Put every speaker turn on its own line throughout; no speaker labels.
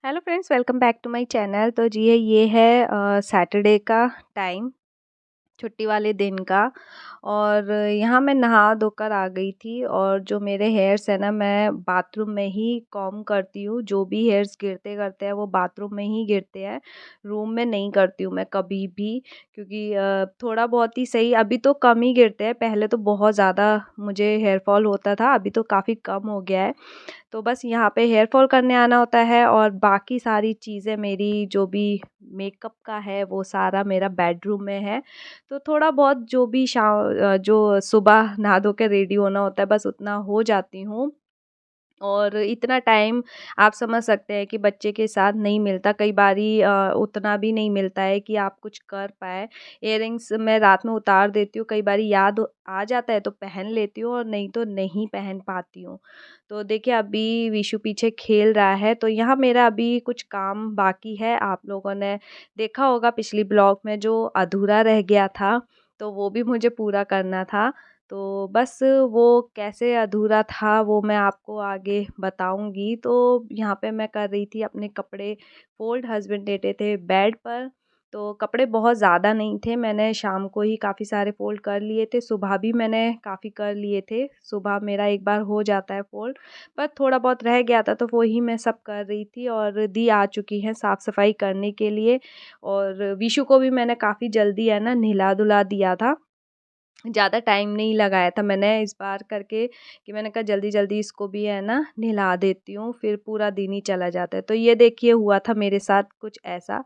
Hello friends, welcome back to my channel. तो जी ये है सैटरडे का टाइम, छुट्टी वाले दिन का। और यहाँ मैं नहा धोकर आ गई थी और जो मेरे हेयर्स है ना, मैं बाथरूम में ही कॉम्ब करती हूँ। जो भी हेयर्स गिरते करते हैं वो बाथरूम में ही गिरते हैं, रूम में नहीं करती हूँ मैं कभी भी। क्योंकि थोड़ा बहुत ही सही, अभी तो कम ही गिरते हैं। पहले तो बहुत ज़्यादा मुझे हेयर फॉल होता था, अभी तो काफ़ी कम हो गया है। तो बस यहाँ पे हेयर फॉल करने आना होता है और बाकी सारी चीज़ें मेरी जो भी मेकअप का है वो सारा मेरा बेडरूम में है। तो थोड़ा बहुत जो भी जो सुबह नहा धो के रेडी होना होता है, बस उतना हो जाती हूँ। और इतना टाइम आप समझ सकते हैं कि बच्चे के साथ नहीं मिलता, कई बारी उतना भी नहीं मिलता है कि आप कुछ कर पाए। इयररिंग्स मैं रात में उतार देती हूँ, कई बारी आ जाता है तो पहन लेती हूँ और नहीं तो नहीं पहन पाती हूँ। तो देखिए अभी विशु पीछे खेल रहा है, तो यहाँ मेरा अभी कुछ काम बाकी है। आप लोगों ने देखा होगा पिछली ब्लॉग में जो अधूरा रह गया था, तो वो भी मुझे पूरा करना था। तो बस वो कैसे अधूरा था वो मैं आपको आगे बताऊंगी। तो यहाँ पे मैं कर रही थी अपने कपड़े फोल्ड, हस्बैंड लेटे थे बेड पर। तो कपड़े बहुत ज़्यादा नहीं थे, मैंने शाम को ही काफ़ी सारे फ़ोल्ड कर लिए थे, सुबह भी मैंने काफ़ी कर लिए थे। सुबह मेरा एक बार हो जाता है फ़ोल्ड, पर थोड़ा बहुत रह गया था तो वो ही मैं सब कर रही थी। और दी आ चुकी हैं साफ़ सफाई करने के लिए। और विशु को भी मैंने काफ़ी जल्दी है ना नहला धुला दिया था, ज़्यादा टाइम नहीं लगाया था मैंने इस बार करके, कि मैंने कहा जल्दी जल्दी इसको भी है ना नहला देती हूँ, फिर पूरा दिन ही चला जाता है। तो ये देखिए हुआ था मेरे साथ कुछ ऐसा।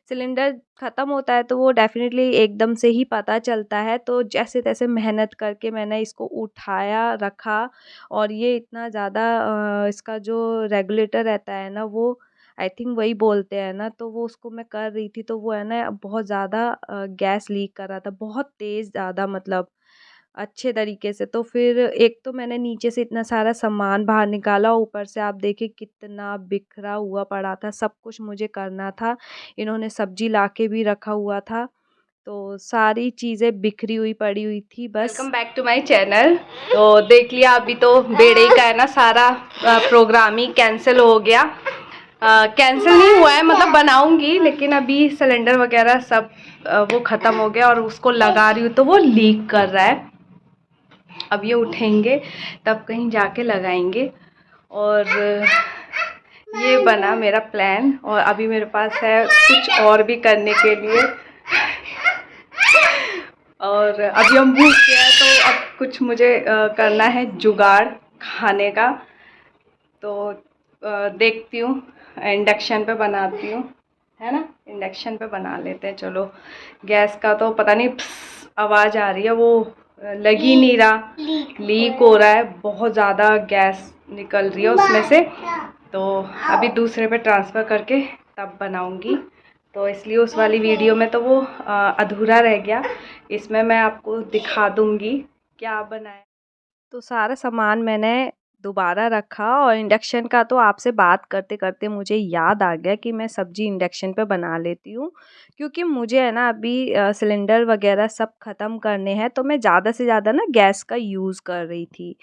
सिलेंडर ख़त्म होता है तो वो डेफ़िनेटली एकदम से ही पता चलता है, तो जैसे तैसे मेहनत करके मैंने इसको उठाया रखा। और ये इतना ज़्यादा इसका जो रेगुलेटर रहता है ना, वो आई थिंक वही बोलते हैं ना, तो वो उसको मैं कर रही थी तो वो है ना बहुत ज़्यादा गैस लीक कर रहा था, बहुत तेज़ ज़्यादा, मतलब अच्छे तरीके से। तो फिर एक तो मैंने नीचे से इतना सारा सामान बाहर निकाला, ऊपर से आप देखिए कितना बिखरा हुआ पड़ा था, सब कुछ मुझे करना था। इन्होंने सब्जी लाके भी रखा हुआ था, तो सारी चीज़ें बिखरी हुई पड़ी हुई थी। बस welcome back to my channel. तो देख लिया अभी तो बेड़े का है ना सारा प्रोग्राम ही कैंसिल हो गया। कैंसिल नहीं हुआ है, मतलब बनाऊंगी, लेकिन अभी सिलेंडर वगैरह सब वो ख़त्म हो गया और उसको लगा रही हूँ तो वो लीक कर रहा है। अब ये उठेंगे तब कहीं जाके लगाएंगे। और ये बना मेरा प्लान, और अभी मेरे पास है कुछ और भी करने के लिए। और अभी हम भूख गए हैं तो अब कुछ मुझे करना है जुगाड़ खाने का। तो देखती हूँ, इंडक्शन पे बनाती हूँ, है ना, इंडक्शन पे बना लेते हैं। चलो, गैस का तो पता नहीं आवाज़ आ रही है, वो लग ही नहीं रहा, लीक हो रहा है, बहुत ज़्यादा गैस निकल रही है उसमें से। तो अभी दूसरे पे ट्रांसफ़र करके तब बनाऊंगी। तो इसलिए उस वाली वीडियो में तो वो अधूरा रह गया, इसमें मैं आपको दिखा दूंगी क्या बनाया। तो सारा सामान मैंने दोबारा रखा, और इंडक्शन का तो आपसे बात करते करते मुझे याद आ गया कि मैं सब्ज़ी इंडक्शन पे बना लेती हूँ। क्योंकि मुझे है ना अभी सिलेंडर वगैरह सब ख़त्म करने हैं, तो मैं ज़्यादा से ज़्यादा ना गैस का यूज़ कर रही थी।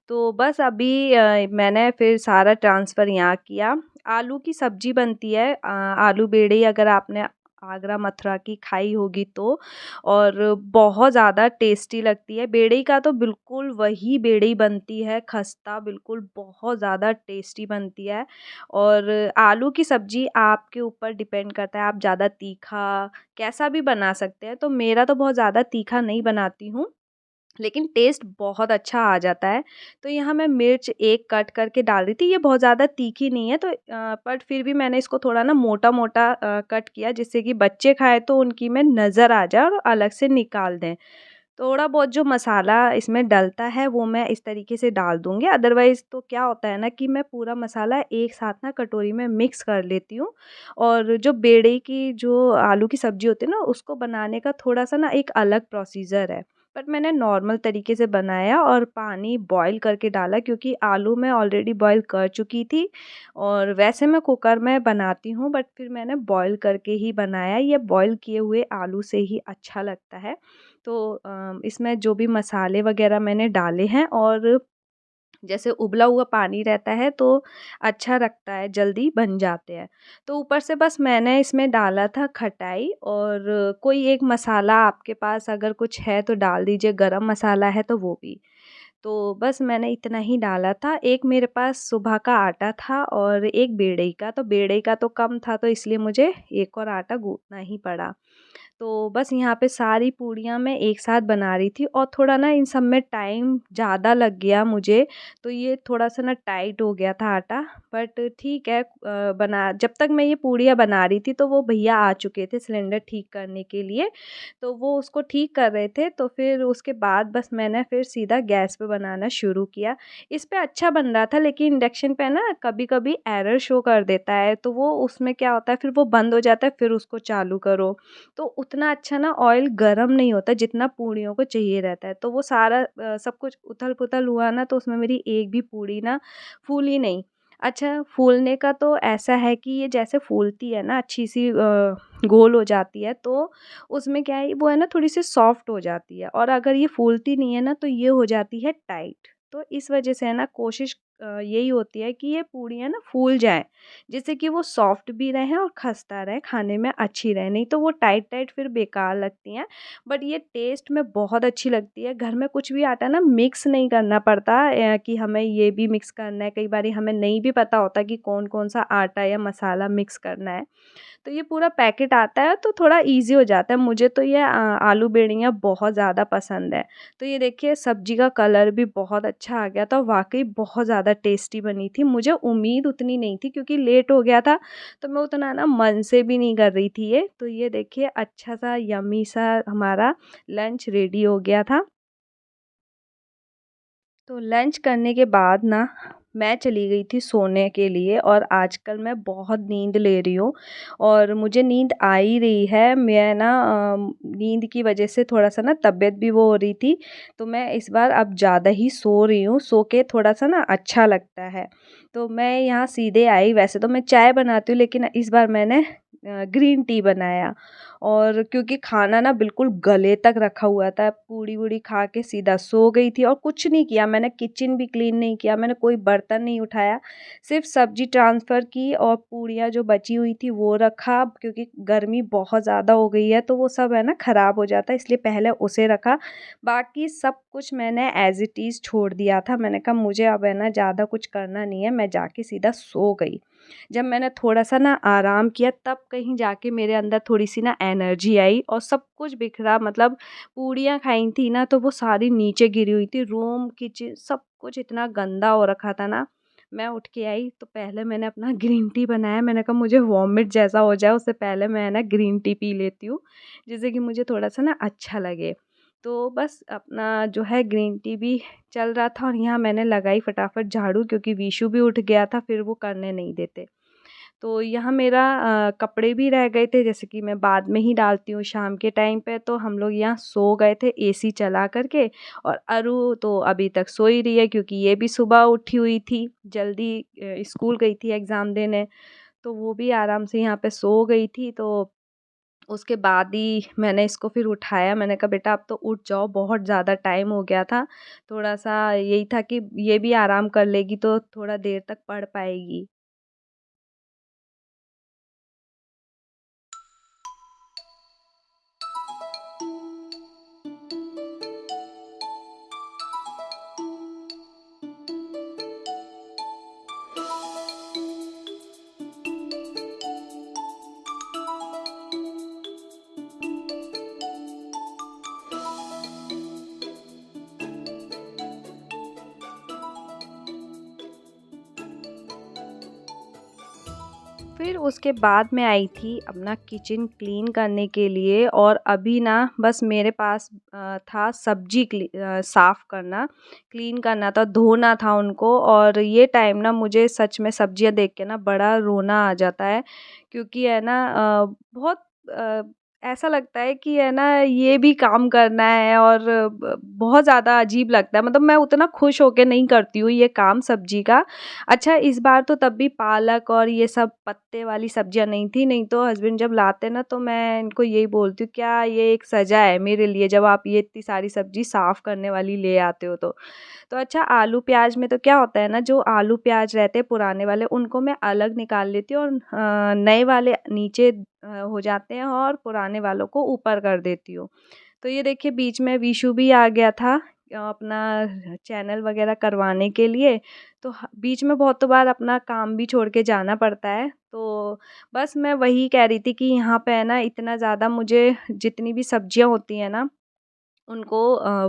तो बस अभी मैंने फिर सारा ट्रांसफ़र यहाँ किया। आलू की सब्ज़ी बनती है, आलू बेड़े, अगर आपने आगरा मथुरा की खाई होगी तो। और बहुत ज़्यादा टेस्टी लगती है। बेड़ई का तो बिल्कुल वही बेड़ई बनती है, खस्ता बिल्कुल, बहुत ज़्यादा टेस्टी बनती है। और आलू की सब्ज़ी आपके ऊपर डिपेंड करता है, आप ज़्यादा तीखा कैसा भी बना सकते हैं। तो मेरा तो बहुत ज़्यादा तीखा नहीं बनाती हूँ, लेकिन टेस्ट बहुत अच्छा आ जाता है। तो यहाँ मैं मिर्च एक कट करके डाल रही थी, ये बहुत ज़्यादा तीखी नहीं है, तो बट फिर भी मैंने इसको थोड़ा ना मोटा मोटा कट किया, जिससे कि बच्चे खाएं तो उनकी में नज़र आ जाए और अलग से निकाल दें। थोड़ा बहुत जो मसाला इसमें डलता है वो मैं इस तरीके से डाल दूँगी, अदरवाइज़ तो क्या होता है ना कि मैं पूरा मसाला एक साथ ना कटोरी में मिक्स कर लेती हूँ। और जो बेड़े की जो आलू की सब्ज़ी होती है ना, उसको बनाने का थोड़ा-सा ना एक अलग प्रोसीजर है। बट मैंने नॉर्मल तरीके से बनाया और पानी बॉयल करके डाला, क्योंकि आलू मैं ऑलरेडी बॉयल कर चुकी थी। और वैसे मैं कुकर में बनाती हूँ, बट फिर मैंने बॉयल करके ही बनाया, ये बॉयल किए हुए आलू से ही अच्छा लगता है। तो इसमें जो भी मसाले वग़ैरह मैंने डाले हैं, और जैसे उबला हुआ पानी रहता है तो अच्छा लगता है, जल्दी बन जाते हैं। तो ऊपर से बस मैंने इसमें डाला था खटाई, और कोई एक मसाला आपके पास अगर कुछ है तो डाल दीजिए, गरम मसाला है तो वो भी। तो बस मैंने इतना ही डाला था। एक मेरे पास सुबह का आटा था और एक बेड़ई का, तो बेड़ई का तो कम था तो इसलिए मुझे एक और आटा गूँथना ही पड़ा। तो बस यहाँ पे सारी पूड़ियाँ मैं एक साथ बना रही थी, और थोड़ा ना इन सब में टाइम ज़्यादा लग गया मुझे, तो ये थोड़ा-सा ना टाइट हो गया था आटा। बट ठीक है, बना जब तक मैं ये पूड़ियाँ बना रही थी तो वो भैया आ चुके थे सिलेंडर ठीक करने के लिए, तो वो उसको ठीक कर रहे थे। तो फिर उसके बाद बस मैंने फिर सीधा गैस पे बनाना शुरू किया। इस पे अच्छा बन रहा था, लेकिन इंडक्शन पे ना कभी-कभी एरर शो कर देता है, तो वो उसमें क्या होता है, फिर वो बंद हो जाता है, फिर उसको चालू करो। तो उतना अच्छा ना ऑयल गरम नहीं होता जितना पूड़ियों को चाहिए रहता है। तो वो सारा सब कुछ उथल-पुथल हुआ ना, तो उसमें मेरी एक भी पूड़ी ना फूली नहीं। अच्छा, फूलने का तो ऐसा है कि ये जैसे फूलती है ना अच्छी-सी गोल हो जाती है, तो उसमें क्या है, वो है ना थोड़ी-सी सॉफ्ट हो जाती है, और अगर ये फूलती नहीं है ना तो ये हो जाती है टाइट। तो इस वजह से है ना कोशिश यही होती है कि ये पूड़ियाँ ना फूल जाएँ, जिससे कि वो सॉफ्ट भी रहें और खस्ता रहे, खाने में अच्छी रहे, नहीं तो वो टाइट-टाइट फिर बेकार लगती हैं। बट ये टेस्ट में बहुत अच्छी लगती है। घर में कुछ भी आटा ना मिक्स नहीं करना पड़ता, कि हमें ये भी मिक्स करना है, कई बारी हमें नहीं भी पता होता कि कौन-कौन सा आटा या मसाला मिक्स करना है। तो ये पूरा पैकेट आता है तो थोड़ा ईज़ी हो जाता है। मुझे तो ये आलू बेड़ियाँ बहुत ज़्यादा पसंद है। तो ये देखिए सब्ज़ी का कलर भी बहुत अच्छा आ गया था, वाक़ई बहुत ज़्यादा टेस्टी बनी थी। मुझे उम्मीद उतनी नहीं थी क्योंकि लेट हो गया था, तो मैं उतना ना मन से भी नहीं कर रही थी ये। तो ये देखिए अच्छा-सा यम्मी सा हमारा लंच रेडी हो गया था। तो लंच करने के बाद ना मैं चली गई थी सोने के लिए, और आजकल मैं बहुत नींद ले रही हूँ और मुझे नींद आ ही रही है। मैं ना नींद की वजह से थोड़ा-सा ना तबीयत भी वो हो रही थी, तो मैं इस बार अब ज़्यादा ही सो रही हूँ, सो के थोड़ा-सा ना अच्छा लगता है। तो मैं यहाँ सीधे आई, वैसे तो मैं चाय बनाती हूँ लेकिन इस बार मैंने ग्रीन टी बनाया, और क्योंकि खाना ना बिल्कुल गले तक रखा हुआ था, पूड़ी-वूड़ी खा के सीधा सो गई थी और कुछ नहीं किया, मैंने किचन भी क्लीन नहीं किया, मैंने कोई बर्तन नहीं उठाया, सिर्फ़ सब्ज़ी ट्रांसफ़र की और पूड़ियाँ जो बची हुई थी वो रखा, क्योंकि गर्मी बहुत ज़्यादा हो गई है तो वो सब है ना ख़राब हो जाता है, इसलिए पहले उसे रखा। बाकी सब कुछ मैंने एज़ इट इज़ छोड़ दिया था, मैंने कहा मुझे अब है ना ज़्यादा कुछ करना नहीं है, मैं जाके सीधा सो गई। जब मैंने थोड़ा-सा ना आराम किया तब कहीं जाके मेरे अंदर थोड़ी-सी ना एनर्जी आई, और सब कुछ बिखरा, मतलब पूड़ियाँ खाई थी ना तो वो सारी नीचे गिरी हुई थी, रूम, किचन सब कुछ इतना गंदा हो रखा था ना। मैं उठ के आई तो पहले मैंने अपना ग्रीन टी बनाया, मैंने कहा मुझे वॉमिट जैसा हो जाए उससे पहले मैं ना ग्रीन टी पी लेती हूँ, जिससे कि मुझे थोड़ा-सा ना अच्छा लगे। तो बस अपना जो है ग्रीन टी भी चल रहा था, और यहाँ मैंने लगाई फटाफट झाड़ू, क्योंकि विशु भी उठ गया था, फिर वो करने नहीं देते। तो यहाँ मेरा कपड़े भी रह गए थे, जैसे कि मैं बाद में ही डालती हूँ शाम के टाइम पे, तो हम लोग यहाँ सो गए थे एसी चला कर के, और अरु तो अभी तक सो ही रही है क्योंकि ये भी सुबह उठी हुई थी, जल्दी स्कूल गई थी एग्ज़ाम देने, तो वो भी आराम से यहाँ पे सो गई थी। तो उसके बाद ही मैंने इसको फिर उठाया, मैंने कहा बेटा अब तो उठ जाओ, बहुत ज़्यादा टाइम हो गया था। थोड़ा-सा यही था कि ये भी आराम कर लेगी तो थोड़ा देर तक पढ़ पाएगी। फिर उसके बाद मैं आई थी अपना किचन क्लीन करने के लिए, और अभी ना बस मेरे पास था सब्जी साफ़ करना, क्लीन करना था, धोना था उनको, और ये टाइम ना मुझे सच में सब्जियां देख के ना बड़ा रोना आ जाता है, क्योंकि है ना बहुत अ, ऐसा लगता है कि है ना ये भी काम करना है, और बहुत ज़्यादा अजीब लगता है, मतलब मैं उतना खुश होके नहीं करती हूँ ये काम सब्जी का। अच्छा, इस बार तो तब भी पालक और ये सब पत्ते वाली सब्जियाँ नहीं थी, नहीं तो हस्बैंड जब लाते ना तो मैं इनको यही बोलती हूँ, क्या ये एक सज़ा है मेरे लिए जब आप ये इतनी सारी सब्ज़ी साफ़ करने वाली ले आते हो तो। तो अच्छा आलू प्याज में तो क्या होता है ना, जो आलू प्याज रहते हैं पुराने वाले उनको मैं अलग निकाल लेती हूँ और नए वाले नीचे हो जाते हैं और पुराने वालों को ऊपर कर देती हूँ। तो ये देखिए बीच में विशु भी आ गया था अपना चैनल वगैरह करवाने के लिए। तो बीच में बहुत बार अपना काम भी छोड़ के जाना पड़ता है। तो बस मैं वही कह रही थी कि यहाँ पे है ना इतना ज़्यादा मुझे जितनी भी सब्जियाँ होती हैं ना उनको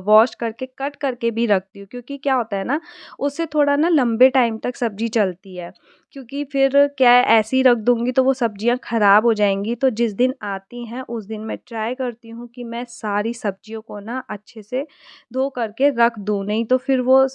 वॉश करके कट करके भी रखती हूँ, क्योंकि क्या होता है ना उससे थोड़ा ना लंबे टाइम तक सब्ज़ी चलती है। क्योंकि फिर क्या है ऐसे ही रख दूँगी तो वो सब्जियाँ ख़राब हो जाएँगी। तो जिस दिन आती हैं उस दिन मैं ट्राई करती हूँ कि मैं सारी सब्जियों को ना अच्छे से धो करके रख दूँ, नहीं तो फिर वो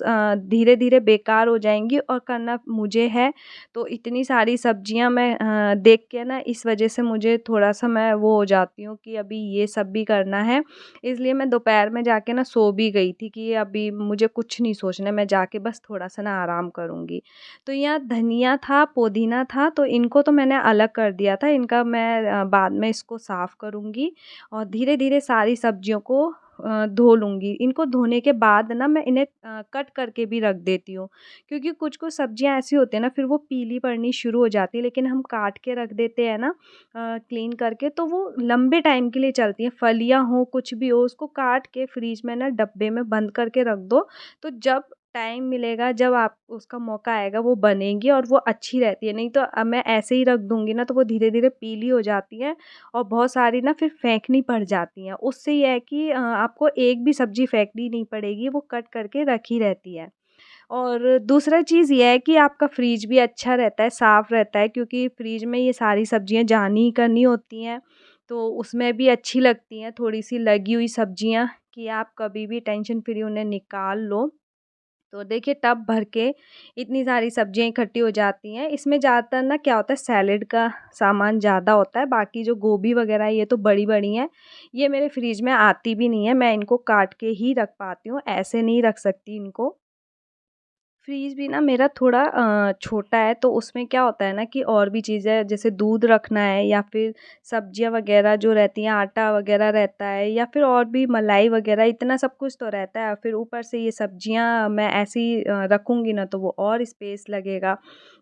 धीरे-धीरे बेकार हो जाएँगी और करना मुझे है। तो इतनी सारी सब्जियाँ मैं देख के ना इस वज़ह से मुझे थोड़ा-सा मैं वो हो जाती हूँ कि अभी ये सब भी करना है। इसलिए मैं दोपहर में जाके ना सो भी गई थी कि अभी मुझे कुछ नहीं सोचना है, मैं जाके बस थोड़ा-सा ना आराम करूँगी। तो यहाँ धनिया था, पुदीना था, तो इनको तो मैंने अलग कर दिया था, इनका मैं बाद में इसको साफ़ करूँगी और धीरे-धीरे सारी सब्जियों को धो लूँगी। इनको धोने के बाद ना मैं इन्हें कट करके भी रख देती हूँ, क्योंकि कुछ-कुछ सब्जियाँ ऐसी होती हैं ना फिर वो पीली पड़नी शुरू हो जाती है, लेकिन हम काट के रख देते हैं ना क्लीन करके तो वो लंबे टाइम के लिए चलती हैं। फलियाँ हों, कुछ भी हो, उसको काट के फ्रिज में ना डब्बे में बंद करके रख दो, तो जब टाइम मिलेगा, जब आप उसका मौका आएगा वो बनेंगी और वो अच्छी रहती है। नहीं तो मैं ऐसे ही रख दूँगी ना तो वो धीरे-धीरे पीली हो जाती हैं और बहुत सारी ना फिर फेंकनी पड़ जाती हैं। उससे ये है कि आपको एक भी सब्ज़ी फेंकनी नहीं पड़ेगी, वो कट करके रखी रहती है। और दूसरा चीज़ ये है कि आपका फ्रिज भी अच्छा रहता है, साफ़ रहता है, क्योंकि फ्रिज में ये सारी सब्जियाँ जानी ही करनी होती हैं, तो उसमें भी अच्छी लगती हैं थोड़ी-सी लगी हुई सब्जियाँ कि आप कभी भी टेंशन फ्री उन्हें निकाल लो। तो देखिए टब भर के इतनी सारी सब्जियाँ इकट्ठी हो जाती हैं। इसमें ज़्यादातर ना क्या होता है सैलेड का सामान ज़्यादा होता है, बाकी जो गोभी वग़ैरह ये तो बड़ी-बड़ी हैं, ये मेरे फ्रिज में आती भी नहीं है, मैं इनको काट के ही रख पाती हूँ, ऐसे नहीं रख सकती इनको। फ्रीज़ भी ना मेरा थोड़ा छोटा है, तो उसमें क्या होता है ना कि और भी चीज़ें जैसे दूध रखना है या फिर सब्जियाँ वग़ैरह जो रहती हैं, आटा वग़ैरह रहता है या फिर और भी मलाई वग़ैरह इतना सब कुछ तो रहता है। फिर ऊपर से ये सब्जियाँ मैं ऐसे ही रखूँगी ना तो वो और स्पेस लगेगा,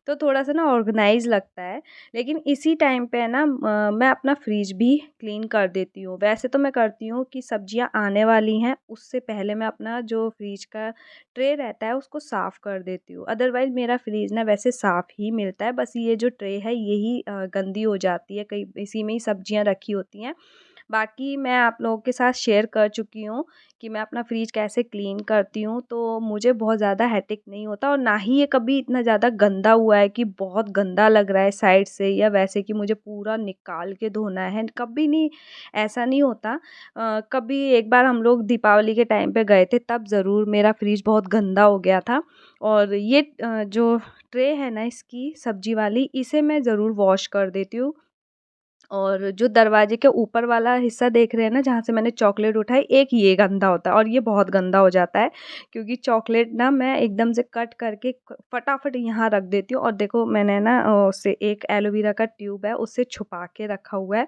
तो थोड़ा-सा ना ऑर्गनाइज़ लगता है। लेकिन इसी टाइम पे है ना मैं अपना फ्रिज भी क्लीन कर देती हूँ। वैसे तो मैं करती हूँ कि सब्जियाँ आने वाली हैं, उससे पहले मैं अपना जो फ्रिज का ट्रे रहता है उसको साफ़ कर देती हूँ। अदरवाइज़ मेरा फ्रिज ना वैसे साफ़ ही मिलता है, बस ये जो ट्रे है यही गंदी हो जाती है, कई इसी में ही सब्जियाँ रखी होती हैं। बाकी मैं आप लोगों के साथ शेयर कर चुकी हूँ कि मैं अपना फ्रिज कैसे क्लीन करती हूँ, तो मुझे बहुत ज़्यादा हेडेक नहीं होता और ना ही ये कभी इतना ज़्यादा गंदा हुआ है कि बहुत गंदा लग रहा है साइड से या वैसे कि मुझे पूरा निकाल के धोना है, कभी नहीं, ऐसा नहीं होता। कभी एक बार हम लोग दीपावली के टाइम पे गए थे तब ज़रूर मेरा फ्रिज बहुत गंदा हो गया था और ये जो ट्रे है ना इसकी सब्ज़ी वाली इसे मैं ज़रूर वॉश कर देती हूँ। और जो दरवाजे के ऊपर वाला हिस्सा देख रहे हैं ना जहाँ से मैंने चॉकलेट उठाई, एक ये गंदा होता है और ये बहुत गंदा हो जाता है, क्योंकि चॉकलेट ना मैं एकदम से कट करके फटाफट यहाँ रख देती हूँ और देखो मैंने ना उससे एक एलोवेरा का ट्यूब है उससे छुपा के रखा हुआ है,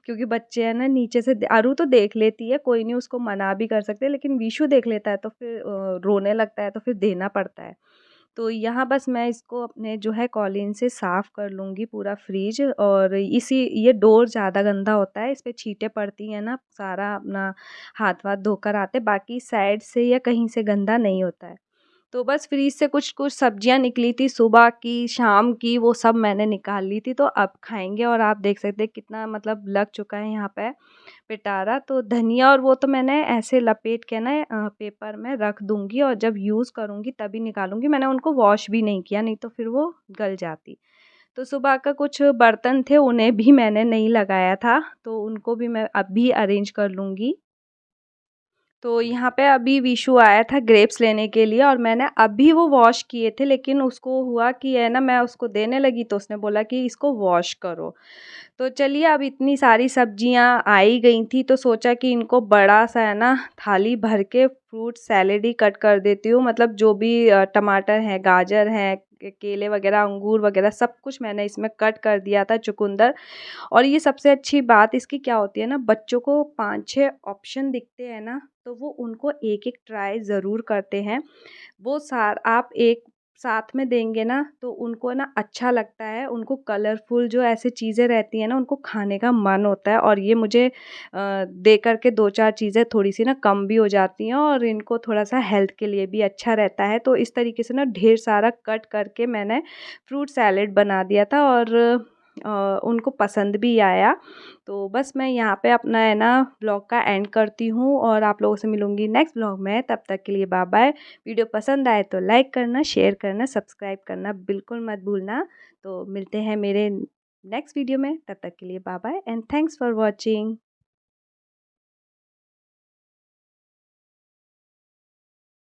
क्योंकि बच्चे हैं ना नीचे से आरू तो देख लेती है, कोई नहीं उसको मना भी कर सकते, लेकिन विशु देख लेता है तो फिर रोने लगता है तो फिर देना पड़ता है। तो यहाँ बस मैं इसको अपने जो है कॉलीन से साफ़ कर लूँगी पूरा फ्रिज, और इसी ये डोर ज़्यादा गंदा होता है, इस पे छींटे पड़ती हैं ना, सारा अपना हाथ-वाथ धोकर आते, बाकी साइड से या कहीं से गंदा नहीं होता है। तो बस फ्रिज से कुछ-कुछ सब्जियाँ निकली थी सुबह की, शाम की, वो सब मैंने निकाल ली थी, तो अब खाएँगे और आप देख सकते हैं कितना मतलब लग चुका है यहाँ पे पिटारा। तो धनिया और वो तो मैंने ऐसे लपेट के ना पेपर में रख दूँगी और जब यूज़ करूँगी तभी निकालूँगी। मैंने उनको वॉश भी नहीं किया, नहीं तो फिर वो गल जाती। तो सुबह का कुछ बर्तन थे उन्हें भी मैंने नहीं लगाया था, तो उनको भी मैं अभी अरेंज कर लूँगी। तो यहाँ पे अभी विशु आया था ग्रेप्स लेने के लिए और मैंने अभी वो वॉश किए थे, लेकिन उसको हुआ कि है ना मैं उसको देने लगी तो उसने बोला कि इसको वॉश करो। तो चलिए अब इतनी सारी सब्जियां आ ही गई थी तो सोचा कि इनको बड़ा सा है ना थाली भर के फ्रूट सैलेड ही कट कर देती हूँ, मतलब जो भी टमाटर है, गाजर है, केले वगैरह, अंगूर वगैरह सब कुछ मैंने इसमें कट कर दिया था, चुकंदर। और ये सबसे अच्छी बात इसकी क्या होती है ना, बच्चों को 5-6 ऑप्शन दिखते हैं ना, तो वो उनको एक-एक ट्राई ज़रूर करते हैं। वो सार आप एक साथ में देंगे ना तो उनको ना अच्छा लगता है, उनको कलरफुल जो ऐसी चीज़ें रहती हैं ना उनको खाने का मन होता है। और ये मुझे दे कर के 2-4 चीज़ें थोड़ी-सी ना कम भी हो जाती हैं और इनको थोड़ा-सा हेल्थ के लिए भी अच्छा रहता है। तो इस तरीके से ना ढेर सारा कट करके मैंने फ्रूट सैलेड बना दिया था और उनको पसंद भी आया। तो बस मैं यहाँ पे अपना है ना ब्लॉग का एंड करती हूँ और आप लोगों से मिलूँगी नेक्स्ट ब्लॉग में। तब तक के लिए बाय बाय। वीडियो पसंद आए तो लाइक करना, शेयर करना, सब्सक्राइब करना बिल्कुल मत भूलना। तो मिलते हैं मेरे नेक्स्ट वीडियो में, तब तक के लिए bye bye and thanks for watching.